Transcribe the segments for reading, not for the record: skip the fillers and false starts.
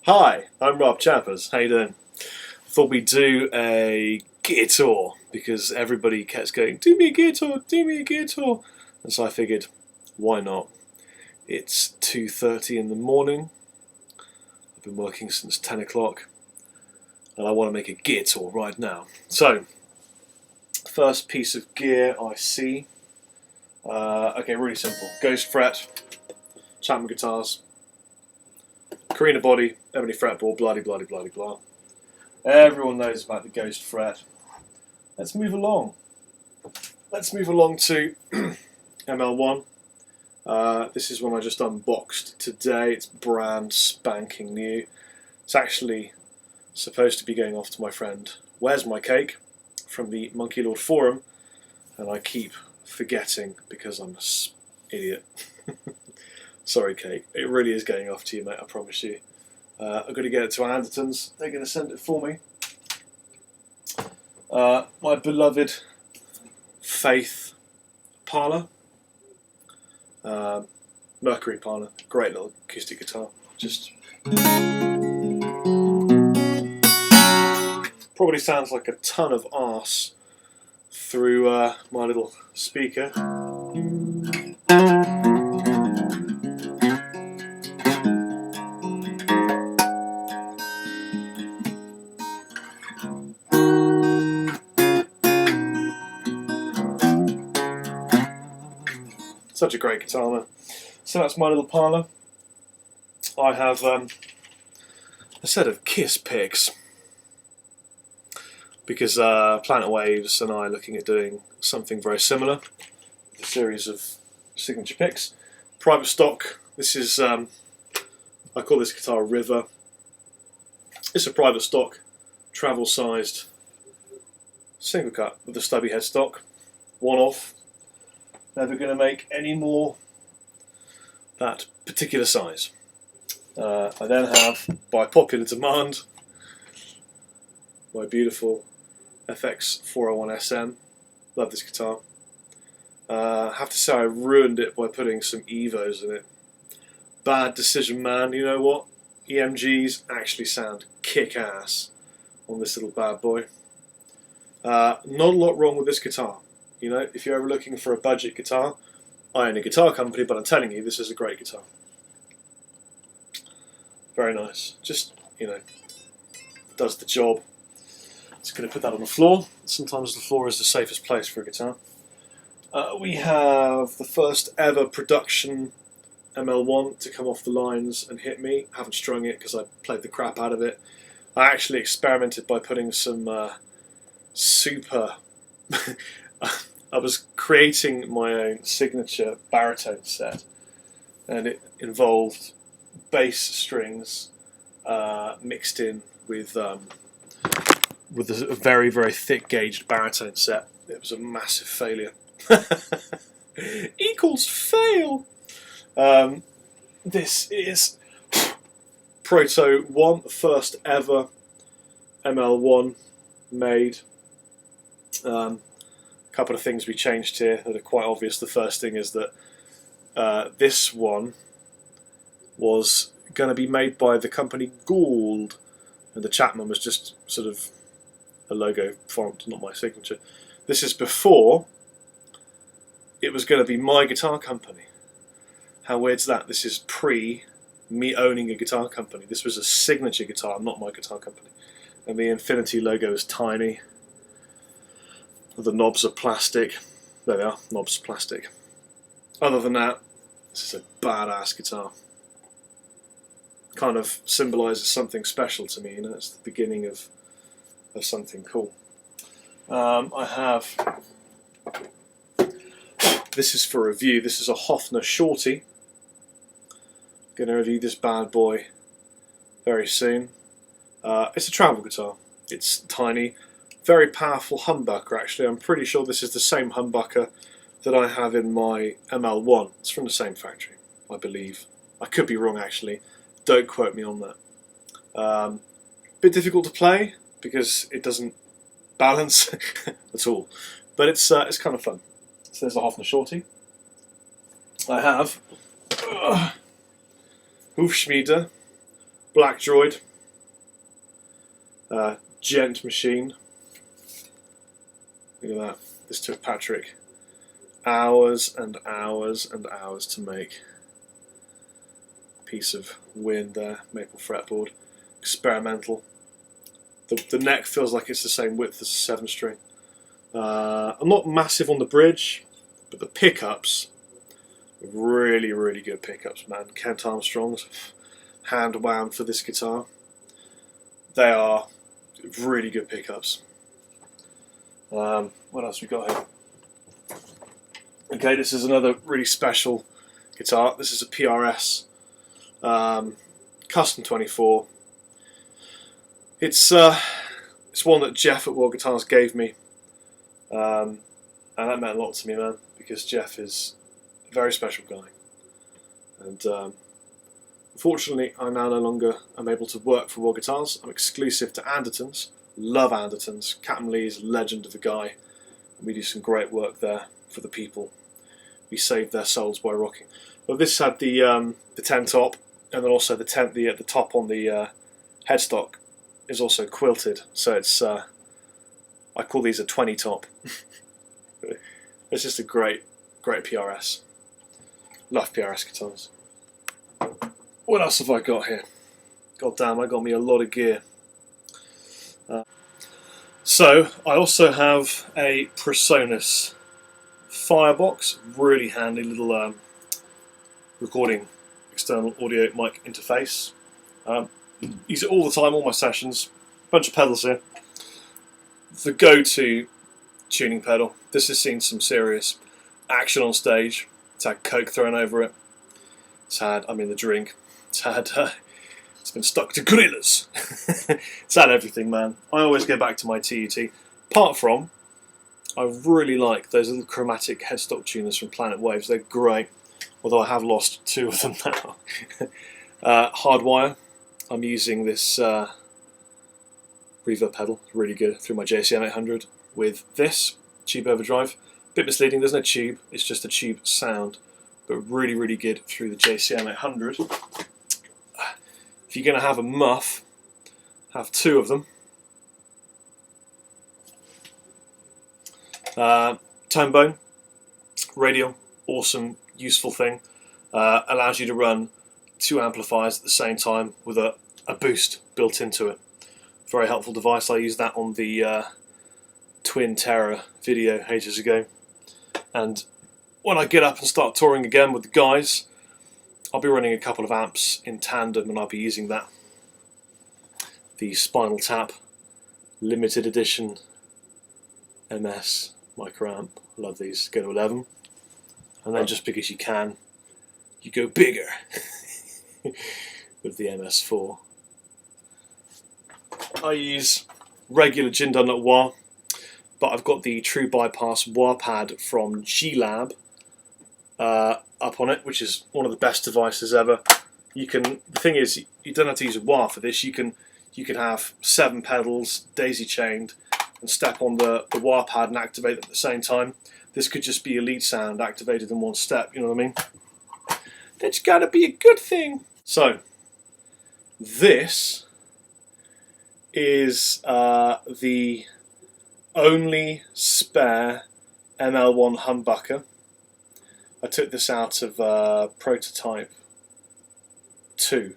Hi, I'm Rob Chappers. How you doing? Thought we'd do a gear tour because everybody kept going, do me a gear tour, do me a gear tour. And so I figured, why not? It's 2:30 in the morning. I've been working since 10 o'clock and I want to make a gear tour right now. So, first piece of gear I see. Okay, really simple. Ghost fret, Chapman guitars, Carina body, ebony fretboard, bloody blah. Everyone knows about the Ghost fret. Let's move along. Let's move along to ML1. This is one I just unboxed today. It's brand spanking new. It's actually supposed to be going off to my friend Where's My Cake from the Monkey Lord Forum, and I keep forgetting because I'm an idiot. Sorry, Cake. It really is going off to you, mate, I promise you. I've got to get it to Andertons. They're going to send it for me. My beloved Faith Parlour. Mercury Parlour. Great little acoustic guitar. Just probably sounds like a ton of arse through my little speaker. Such a great guitar, man. So that's my little parlour. I have a set of Kiss picks because Planet Waves and I are looking at doing something very similar. A series of signature picks. Private stock. This is, I call this guitar River. It's a private stock, travel sized single cut with a stubby headstock. One off. Never going to make any more that particular size. I then have, by popular demand, my beautiful FX 401 SM. Love this guitar. I have to say I ruined it by putting some Evos in it. Bad decision, man. You know what? EMGs actually sound kick-ass on this little bad boy. Not a lot wrong with this guitar. You know, if you're ever looking for a budget guitar, I own a guitar company, but I'm telling you, this is a great guitar. Very nice. Just, you know, does the job. Just going to put that on the floor. Sometimes the floor is the safest place for a guitar. We have the first ever production ML1 to come off the lines and hit me. I haven't strung it because I played the crap out of it. I actually experimented by putting some super... I was creating my own signature baritone set, and it involved bass strings mixed in with a very, very thick gauged baritone set. It was a massive failure. Equals fail. This is Proto 1, the first ever ML1 made. Couple of things we changed here that are quite obvious. The first thing is that this one was going to be made by the company Gould, and the Chapman was just sort of a logo font, not my signature. This is before it was going to be my guitar company. How weird's that? This is pre me owning a guitar company. This was a signature guitar, not my guitar company. And the Infinity logo is tiny. The knobs are plastic. There they are, knobs plastic. Other than that, this is a badass guitar. Kind of symbolises something special to me, you know, it's the beginning of something cool. I have, this is for review, this is a Hofner Shorty. Going to review this bad boy very soon. It's a travel guitar, it's tiny. Very powerful humbucker, actually. I'm pretty sure this is the same humbucker that I have in my ML1. It's from the same factory, I believe. I could be wrong, actually. Don't quote me on that. Bit difficult to play because it doesn't balance at all, but it's kind of fun. So there's a Hofner Shorty. I have Hufschmiede Black Droid, Gent Machine. Look at that. This took Patrick hours and hours and hours to make. Piece of wind there, maple fretboard. Experimental. The neck feels like it's the same width as a 7-string. I'm not massive on the bridge, but the pickups, really, really good pickups, man. Kent Armstrong's hand wound for this guitar. They are really good pickups. What else we got here? Okay, this is another really special guitar. This is a PRS Custom 24. It's one that Jeff at World Guitars gave me, and that meant a lot to me, man, because Jeff is a very special guy. And unfortunately, I now no longer am able to work for World Guitars. I'm exclusive to Andertons. Love Andertons. Captain Lee's a legend of a guy. And we do some great work there for the people. We save their souls by rocking. Well, this had the 10 top, and then also the top on the headstock is also quilted. So it's I call these a 20 top. It's just a great PRS. Love PRS guitars. What else have I got here? God damn, I got me a lot of gear. So I also have a Presonus Fire Box, really handy little recording external audio mic interface. Use it all the time, all my sessions. Bunch of pedals here. The go-to tuning pedal. This has seen some serious action on stage. It's had coke thrown over it. It's had, the drink. It's had, it's been stuck to gorillas. It's had everything, man. I always go back to my TUT. Apart from, I really like those little chromatic headstock tuners from Planet Waves. They're great, although I have lost 2 of them now. Hardwire. I'm using this reverb pedal, really good, through my JCM 800 with this tube overdrive. Bit misleading, there's no tube, it's just a tube sound, but really, really good through the JCM 800. If you're going to have a muff, have 2 of them. Tone bone, radial, awesome, useful thing. Allows you to run 2 amplifiers at the same time with a boost built into it. Very helpful device. I used that on the Twin Terror video ages ago. And when I get up and start touring again with the guys, I'll be running a couple of amps in tandem, and I'll be using that. The Spinal Tap limited edition MS micro amp. I love these. Go to 11. And then just because you can, you go bigger with the MS4. I use regular Jin Dunlop wah, but I've got the True Bypass wah pad from G-Lab up on it, which is one of the best devices ever. The thing is, you don't have to use a wah for this. You can have 7 pedals daisy chained and step on the wah pad and activate them at the same time. This could just be a lead sound activated in one step. You know what I mean? That's gotta be a good thing. So this is the only spare ML1 humbucker. I took this out of Prototype 2,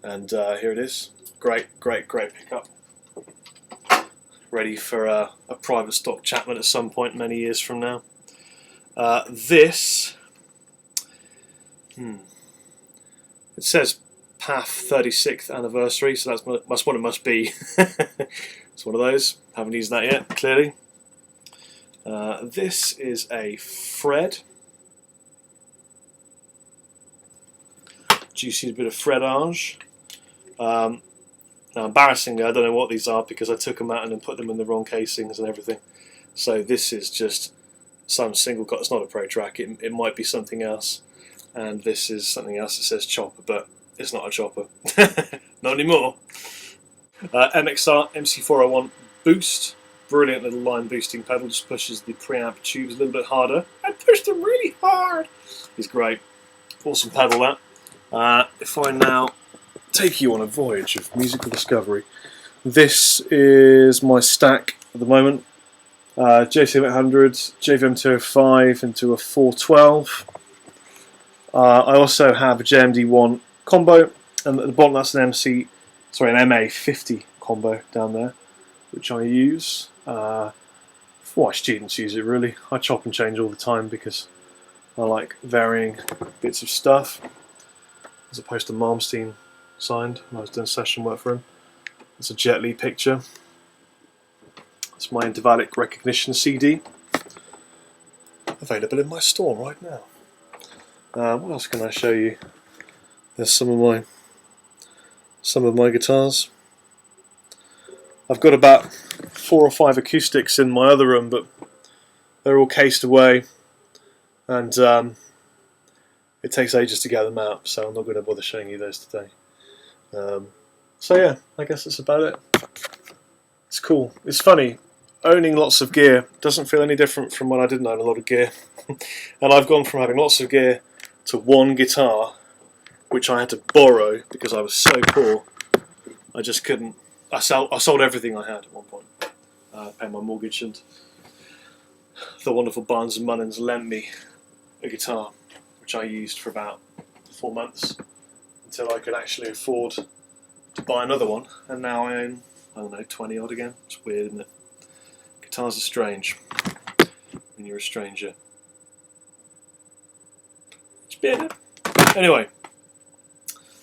and here it is. Great pickup. Ready for a private stock Chapman at some point many years from now. This, it says PAF 36th anniversary, so that's what it must be. It's one of those. Haven't used that yet, clearly. This is a Fred. Juicy bit of Fredage. Now, embarrassingly, I don't know what these are because I took them out and then put them in the wrong casings and everything. So this is just some single cut. It's not a Pro Track. It might be something else. And this is something else that says chopper, but it's not a chopper. Not anymore. MXR MC401 Boost. Brilliant little line boosting pedal. Just pushes the preamp tubes a little bit harder. I pushed them really hard. It's great. Awesome pedal that. If I now take you on a voyage of musical discovery. This is my stack at the moment. JCM 800, JVM 205 into a 412. I also have a JMD1 combo, and at the bottom that's an MA50 combo down there, which I use. Why students use it really. I chop and change all the time because I like varying bits of stuff, as opposed to Malmsteen signed when I was doing session work for him. It's a Jet Li picture. It's my intervallic recognition CD, available in my store right now. What else can I show you? There's some of my guitars. I've got about 4 or 5 acoustics in my other room, but they're all cased away, and it takes ages to get them out, so I'm not going to bother showing you those today. So yeah, I guess that's about it. It's cool. It's funny, owning lots of gear doesn't feel any different from when I didn't own a lot of gear. And I've gone from having lots of gear to one guitar, which I had to borrow because I was so poor. I just couldn't. I sold everything I had at one point. Paid my mortgage, and the wonderful Barnes and Mullins lent me a guitar, which I used for about 4 months until I could actually afford to buy another one. And now I own, I don't know, 20 odd again. It's weird, isn't it? Guitars are strange when you're a stranger. It's better. Anyway,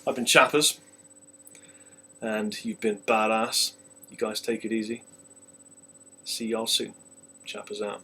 I've been Chappers, and you've been badass. You guys take it easy. See y'all soon. Chappers out.